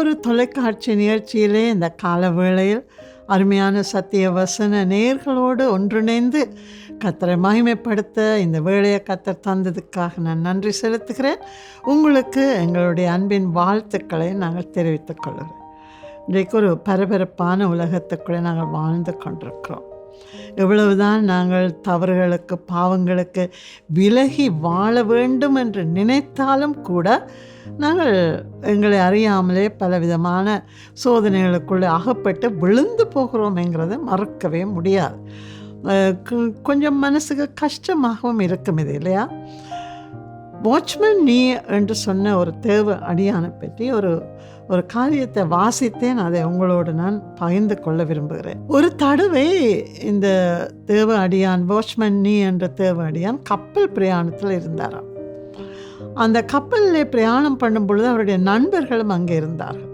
ஒரு தொலைக்காட்சி நிகழ்ச்சியிலே இந்த கால வேளையில் அருமையான சத்திய வசன நேயர்களோடு ஒன்றிணைந்து கர்த்தரை மகிமைப்படுத்த இந்த வேளையை கர்த்தர் தந்ததுக்காக நான் நன்றி செலுத்துகிறேன். உங்களுக்கு எங்களுடைய அன்பின் வாழ்த்துக்களை நாங்கள் தெரிவித்துக் கொள்கிறோம். இன்றைக்கு ஒரு பரபரப்பான உலகத்துக்குள்ளே நாங்கள் வாழ்ந்து கொண்டிருக்கிறோம். எவ்வளவுதான் நாங்கள் தவறுகளுக்கு பாவங்களுக்கு விலகி வாழ வேண்டும் என்று நினைத்தாலும் கூட நாங்கள் எங்களை அறியாமலே பலவிதமான சோதனைகளுக்குள்ளே அகப்பட்டு விழுந்து போகிறோம்ங்கிறத மறக்கவே முடியாது. கொஞ்சம் மனசுக்கு கஷ்டமாகவும் இருக்கும் இது இல்லையா? வாட்ச்மேன் நீ என்று சொன்ன ஒரு தேவ அடியானை பற்றி ஒரு காரியத்தை வாசித்தேன். அதை உங்களோடு நான் பகிர்ந்து கொள்ள விரும்புகிறேன். ஒரு தடவை இந்த தேவ அடியான் வாட்ச்மேன் நீ என்ற தேவ அடியான் கப்பல் பிரயாணத்தில் இருந்தாராம். அந்த கப்பலில் பிரயாணம் பண்ணும் பொழுது அவருடைய நண்பர்களும் அங்கே இருந்தார்கள்.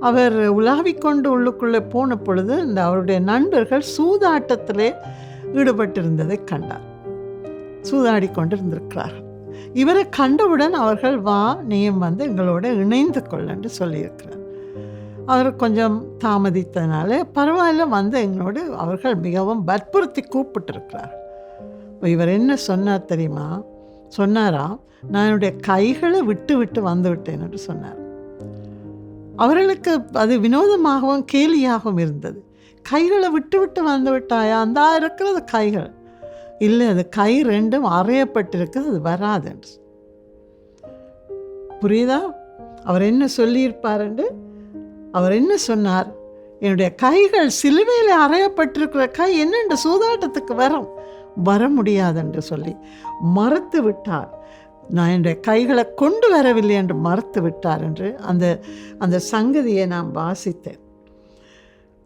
அவர் உலாவிக்கொண்டு உள்ளுக்குள்ளே போன பொழுது அவருடைய நண்பர்கள் சூதாட்டத்திலே ஈடுபட்டிருந்ததை கண்டார். சூதாடி கொண்டு இருந்திருக்கிறார்கள். இவரை கண்டவுடன் அவர்கள் வா நீயும் எங்களோட இணைந்து கொள்ள என்று சொல்லியிருக்கிறார். அவர் கொஞ்சம் தாமதித்தனால பரவாயில்ல எங்களோடு அவர்கள் மிகவும் வற்புறுத்தி கூப்பிட்டுருக்கிறார். இவர் என்ன சொன்னார் தெரியுமா? சொன்னாராம், நான் என்னுடைய கைகளை விட்டு விட்டு வந்துவிட்டேன் என்று சொன்னார். அவர்களுக்கு அது வினோதமாகவும் கேலியாகவும் இருந்தது. கைகளை விட்டு விட்டு வந்து விட்டாயா? அந்த இருக்கிறது கைகள் இல்லை, அது கை ரெண்டும் அறையப்பட்டிருக்குது, அது வராது என்று. புரியுதா? அவர் என்ன சொல்லியிருப்பார் என்று? அவர் என்ன சொன்னார்? என்னுடைய கைகள் சிலுவையில் அறையப்பட்டிருக்கிற கை என்னென்று சூதாட்டத்துக்கு வர முடியாது என்று சொல்லி மறுத்து விட்டார். நான் என்னுடைய கைகளை கொண்டு வரவில்லை என்று மறுத்து விட்டார் என்று அந்த சங்கதியை நான் வாசித்தேன்.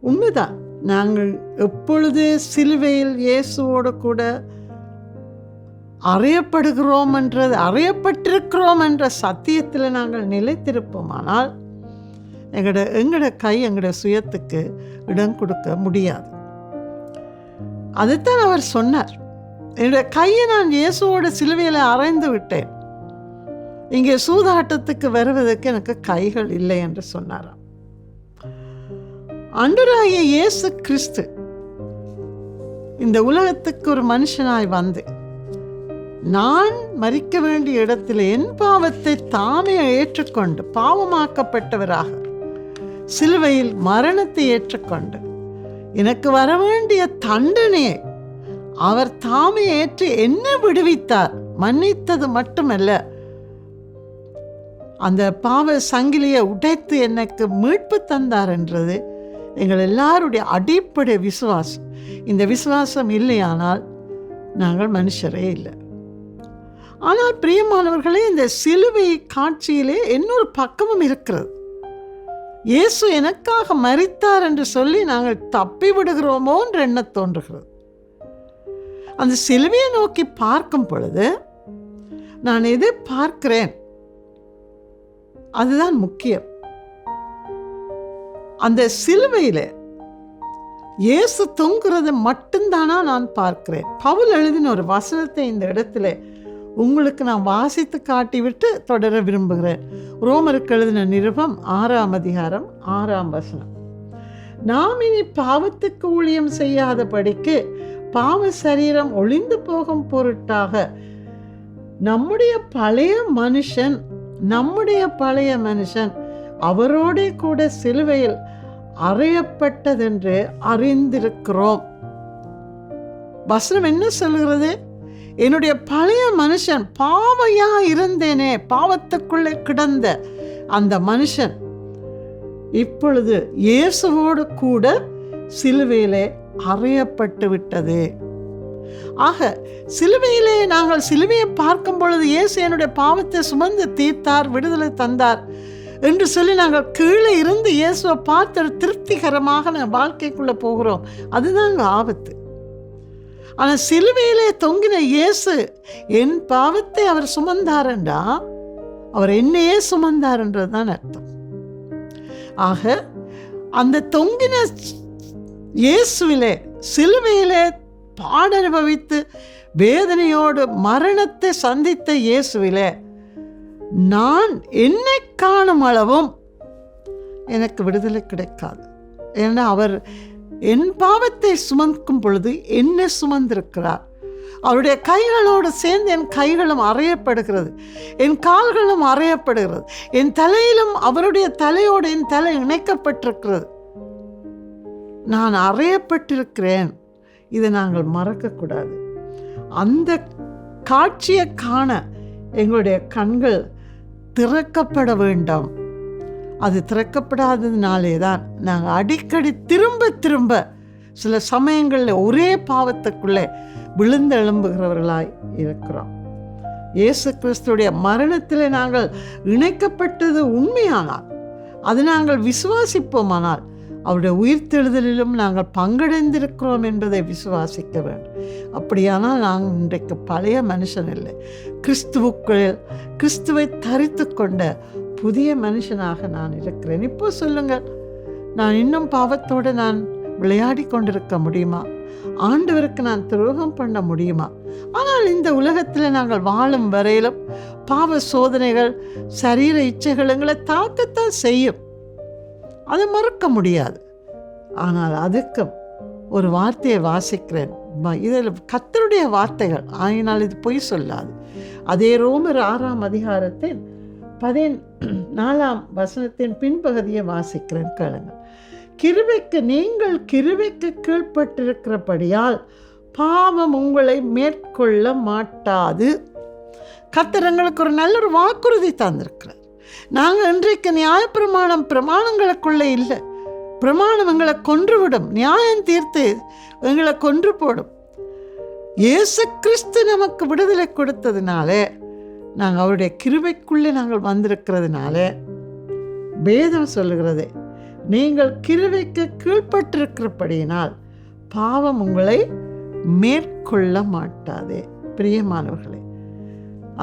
உண்மைதான். நாங்கள் எப்பொழுது சிலுவையில் இயேசுவோடு கூட அறையப்பட்டிருக்கிறோம் என்ற சத்தியத்தில் நாங்கள் நிலைத்திருப்போமானால் எங்களோட கை எங்களோட சுயத்துக்கு இடம் கொடுக்க முடியாது. அதைத்தான் அவர் சொன்னார். என்னுடைய கையை நான் இயேசுவோட சிலுவையில் அறைந்து விட்டேன், இங்கே சூதாட்டத்துக்கு வருவதற்கு எனக்கு கைகள் இல்லை என்று சொன்னாராம். ஆண்டவராகிய இயேசு கிறிஸ்து இந்த உலகத்துக்கு ஒரு மனுஷனாய் வந்து நான் மரிக்க வேண்டிய இடத்தில் என் பாவத்தை தாமே ஏற்றுக்கொண்டு பாவமாக்கப்பட்டவராக சிலுவையில் மரணத்தை ஏற்றுக்கொண்டு எனக்கு வர வேண்டிய தண்டனையை அவர் தாமே ஏற்று என்ன விடுவித்தார். மன்னித்தது மட்டுமல்ல, அந்த பாவ சங்கிலியை உடைத்து எனக்கு மீட்பு தந்தார் என்றது எங்கள் எல்லாருடைய அடிப்படை விசுவாசம். இந்த விசுவாசம் இல்லையானால் நாங்கள் மனுஷரே இல்லை. ஆனால் பிரியமானவர்களே, இந்த சிலுவை காட்சியிலே இன்னொரு பக்கமும் இருக்கிறது. இயேசு எனக்காக மரித்தார் என்று சொல்லி நாங்கள் தப்பி விடுகிறோமோ என்று எண்ண தோன்றுகிறது. அந்த சிலுவையை நோக்கி பார்க்கும் பொழுது நான் எதை பார்க்கிறேன்? அதுதான் முக்கியம். அந்த சிலுவையில் இயேசு தொங்குறதை மட்டும்தானா நான் பார்க்கிறேன்? பவுல் எழுதின ஒரு வசனத்தை இந்த இடத்துல உங்களுக்கு நான் வாசித்து காட்டிவிட்டு தொடர விரும்புகிறேன். ரோமருக்கு எழுதின நிருபம் 6ஆம் அதிகாரம் 6ஆம் வசனம். நாம் இனி பாவத்துக்கு ஊழியம் செய்யாதபடிக்கு பாவ சரீரம் ஒளிந்து போகும் பொருட்டாக நம்முடைய பழைய மனுஷன் அவரோட கூட சிலுவையில் அறையப்பட்டதென்று அறிந்திருக்கிறோம். வசனம் என்ன சொல்கிறது? என்னுடைய பழைய மனுஷன், பாவையா இருந்தேனே, பாவத்துக்குள்ளே கிடந்த அந்த மனுஷன் இப்பொழுது இயேசுவோடு கூட சிலுவையிலே அறையப்பட்டு விட்டது. ஆக சிலுவையிலே நாங்கள் சிலுவையை பார்க்கும் பொழுது இயேசு என்னுடைய பாவத்தை சுமந்து தீர்த்தார், விடுதலை தந்தார் என்று சொல்லி நாங்கள் கீழே இருந்து இயேசுவை பார்த்து திருப்திகரமாக நாங்கள் வாழ்க்கைக்குள்ளே போகிறோம். அதுதாங்க ஆபத்து. ஆனால் சிலுவையிலே தொங்கின இயேசு என் பாவத்தை அவர் சுமந்தார்ன்றா அவர் என்னையே சுமந்தார் என்றது தான் அர்த்தம். ஆக அந்த தொங்கின இயேசுவிலே சிலுவையிலே பாடனுபவித்து வேதனையோடு மரணத்தை சந்தித்த இயேசுவிலே நான் என்னை காணும் அளவும் எனக்கு விடுதலை கிடைக்காது. ஏன்னா அவர் என் பாவத்தை சுமக்கும் பொழுது என்னை சுமந்திருக்கிறார். அவருடைய கைகளோடு சேர்ந்து என் கைகளும் அறையப்படுகிறது, என் கால்களும் அறையப்படுகிறது, என் தலையிலும் அவருடைய தலையோடு என் தலை இணைக்கப்பட்டிருக்கிறது. நான் அறையப்பட்டிருக்கிறேன். இதை நாங்கள் மறக்கக்கூடாது. அந்த காட்சியை காண எங்களுடைய கண்கள் திறக்கப்பட வேண்டும். அது திறக்கப்படாததுனாலே தான் நாங்கள் அடிக்கடி திரும்ப திரும்ப சில சமயங்களில் ஒரே பாவத்துக்குள்ளே விழுந்து எழும்புகிறவர்களாய் இருக்கிறோம். இயேசு கிறிஸ்துடைய மரணத்தில் நாங்கள் இணைக்கப்பட்டது உண்மையானால், அது நாங்கள் விசுவாசிப்போமானால், அவருடைய உயிர்த்தெழுதலிலும் நாங்கள் பங்கடைந்திருக்கிறோம் என்பதை விசுவாசிக்க வேண்டும். அப்படியானால் நாங்கள் இன்றைக்கு பழைய மனுஷன் இல்லை, கிறிஸ்துவை தரித்து கொண்ட புதிய மனுஷனாக நான் இருக்கிறேன். இப்போ சொல்லுங்கள், நான் இன்னும் பாவத்தோடு நான் விளையாடி கொண்டிருக்க முடியுமா? ஆண்டவருக்கு நான் துரோகம் பண்ண முடியுமா? ஆனால் இந்த உலகத்தில் நாங்கள் வாழும் வரையிலும் பாவ சோதனைகள், சரீர இச்சைகள் எங்களை தாக்கத்தான் செய்யும். அதை மறுக்க முடியாது. ஆனால் அதுக்கும் ஒரு வார்த்தையை வாசிக்கிறேன். இதில் கர்த்தருடைய வார்த்தைகள், ஆயினால் இது பொய் சொல்லாது. அதே ரோமர் 6ஆம் அதிகாரத்தின் 14 பின்பகுதியை வாசிக்கிறேன், கேளுங்கள். நீங்கள் கிருபைக்கு கீழ்ப்பட்டிருக்கிறபடியால் பாவம் உங்களை மேற்கொள்ள மாட்டாது. கர்த்தர் எங்களுக்கு ஒரு நல்ல ஒரு வாக்குறுதி தந்திருக்கிறார். நாங்கள் இன்றைக்கு பிரமாணங்களுக்குள்ளே இல்லை. பிரமாணம் எங்களை கொன்றுவிடும், நியாயம் தீர்த்து எங்களை கொன்று போடும். இயேசு கிறிஸ்து நமக்கு விடுதலை கொடுத்ததுனாலே, நாங்கள் அவருடைய கிருபைக்குள்ளே நாங்கள் வந்திருக்கிறதுனால வேதம் சொல்லுகிறது, நீங்கள் கிருபைக்கு கீழ்ப்பட்டிருக்கிறபடியினால் பாவம் உங்களை மேற்கொள்ள மாட்டாதே. பிரியமானவர்களே,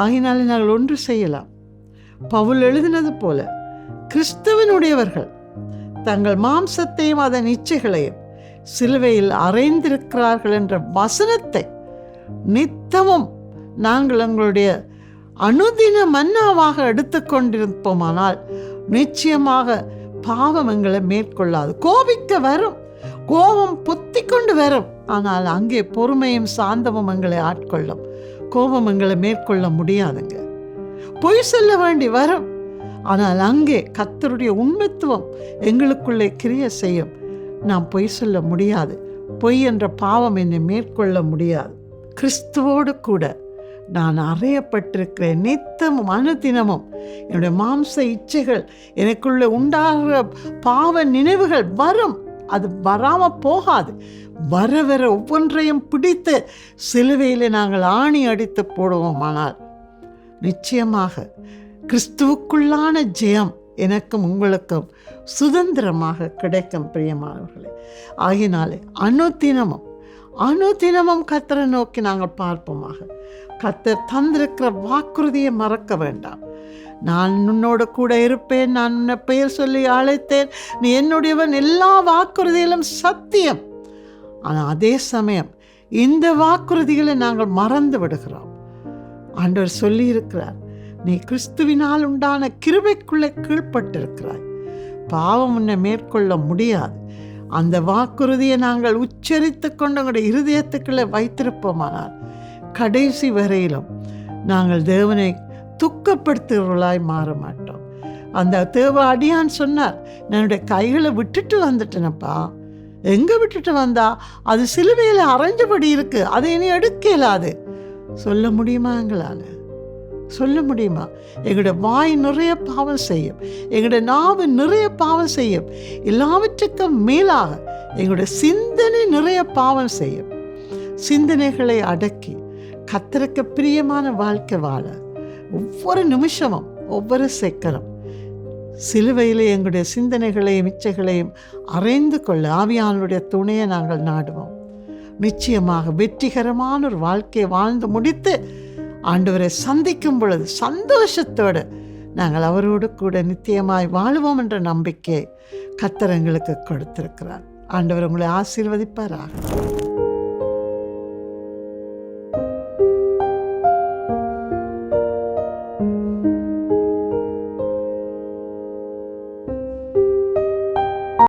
ஆகினாலே நாங்கள் ஒன்று செய்யலாம். பவுல் எழுதினது போல, கிறிஸ்துவனுடையவர்கள் தங்கள் மாம்சத்தையும் அதன் இச்சைகளையும் சிலுவையில் அறைந்திருக்கிறார்கள் என்ற வசனத்தை நித்தமும் நாங்கள் எங்களுடைய அனுதின மன்னாவாக எடுத்துக்கொண்டிருப்போமானால் நிச்சயமாக பாவம் எங்களை மேற்கொள்ளாது. கோபிக்க வரும், கோபம் பொத்தி கொண்டு வரும், ஆனால் அங்கே பொறுமையும் சாந்தமும் எங்களை ஆட்கொள்ளும். கோபம் எங்களை மேற்கொள்ள முடியாதுங்க. பொய் சொல்ல வேண்டி வரும், ஆனால் அங்கே கர்த்தருடைய உண்மைத்துவம் எங்களுக்குள்ளே கிரியை செய்யும். நாம் பொய் சொல்ல முடியாது. பொய் என்ற பாவம் என்னை மேற்கொள்ள முடியாது. கிறிஸ்துவோடு கூட நான் அறையப்பட்டிருக்கிறேன். நித்தமும் அனுதினமும் என்னுடைய மாம்ச இச்சைகள், எனக்குள்ளே உண்டாகிற பாவ நினைவுகள் வரும். அது வராமல் போகாது. வர வர ஒவ்வொன்றையும் பிடித்து சிலுவையில் நாங்கள் ஆணி அடித்து போடுவோமானால் நிச்சயமாக கிறிஸ்துவுக்குள்ளான ஜெயம் எனக்கும் உங்களுக்கும் சுதந்திரமாக கிடைக்கும். பிரியமானவர்களே, ஆகினாலே அனுதினமும் கர்த்தரை நோக்கி நாங்கள் பார்ப்போமாக. கர்த்தர் தந்திருக்கிற வாக்குறுதியை மறக்க வேண்டாம். நான் உன்னோடு கூட இருப்பேன், நான் உன்னை பெயர் சொல்லி அழைத்தேன், நீ என்னுடையவன், எல்லா வாக்குறுதிகளும் சத்தியம். ஆனால் அதே சமயம் இந்த வாக்குறுதிகளை நாங்கள் மறந்து விடுகிறோம். ஆண்டவர் சொல்லி இருக்கிறார், நீ கிறிஸ்துவினால் உண்டான கிருபைக்குள்ளே கீழ்ப்பட்டிருக்கிறாய், பாவம் உன்னை மேற்கொள்ள முடியாது. அந்த வாக்குறுதியை நாங்கள் உச்சரித்து கொண்டு எங்களுடைய இருதயத்துக்குள்ளே வைத்திருப்போமானால் கடைசி வரையிலும் நாங்கள் தேவனை துக்கப்படுத்துகிறவர்களாய் மாற மாட்டோம். அந்த தேவ அடியான் சொன்னார், என்னுடைய கைகளை விட்டுட்டு வந்துட்டேனப்பா. எங்கே விட்டுட்டு வந்தா? அது சிலுவையில் அரைஞ்சபடி இருக்கு, அதை இனி எடுக்க இயலாது. சொல்ல முடியுமா? எங்களால் சொல்ல முடியுமா? எங்களுடைய வாய் நிறைய பாவம் செய்யும், எங்களுடைய நாவு நிறைய பாவம் செய்யும், எல்லாவற்றுக்கும் மேலாக எங்களுடைய சிந்தனை நிறைய பாவம் செய்யும். சிந்தனைகளை அடக்கி கர்த்தருக்கு பிரியமான வாழ்க்கை வாழ ஒவ்வொரு நிமிஷமும், ஒவ்வொரு செகண்டும் சிலுவையிலே எங்களுடைய சிந்தனைகளையும் இச்சைகளையும் அறைந்து கொள்ள ஆவியானவருடைய துணையை நாங்கள் நாடுவோம். நிச்சயமாக வெற்றிகரமான ஒரு வாழ்க்கையை வாழ்ந்து முடித்து ஆண்டவரை சந்திக்கும் பொழுது சந்தோஷத்தோடு நாங்கள் அவரோடு கூட நித்தியமாய் வாழுவோம் என்ற நம்பிக்கை கர்த்தர் எங்களுக்கு கொடுத்திருக்கிறார். ஆண்டவர் உங்களை ஆசீர்வதிப்பாராக.